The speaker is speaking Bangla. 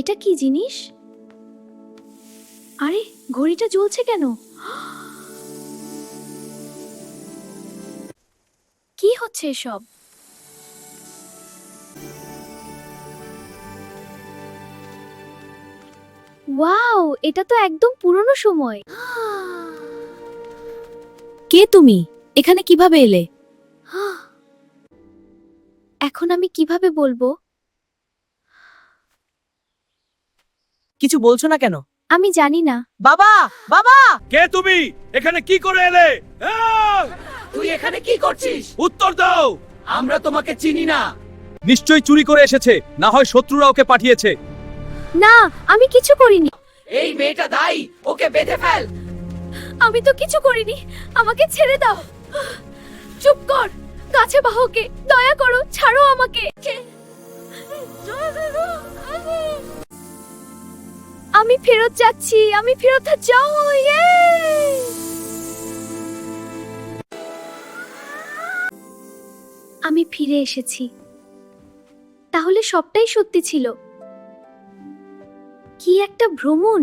এটা কি জিনিস? আরে ঘড়িটা জ্বলছে কেন? কি হচ্ছে এসব? ওয়াও, এটা তো একদম পুরনো সময়। কে তুমি? এখানে কিভাবে এলে? এখন আমি কিভাবে বলবো? কিছু বলছো না কেন? আমি জানি না। বাবা, বাবা! কে তুমি? এখানে কি করে এলে? তুই এখানে কি করছিস? উত্তর দাও। আমরা তোমাকে চিনি না। নিশ্চয়ই চুরি করে এসেছে, না হয় শত্রুরা ওকে পাঠিয়েছে। না, আমি কিছু করিনি। এই মেয়েটা দায়ী, ওকে বেঁধে ফেল। আমি তো কিছু করিনি, আমাকে ছেড়ে দাও। চুপ কর, কাছে বাহকে, দয়া করো, ছাড়ো আমাকে। আমি ফেরত যাচ্ছি, আমি ফেরত যাও। আমি ফিরে এসেছি। তাহলে সবটাই সত্যি ছিল। কি একটা ভ্রমণ!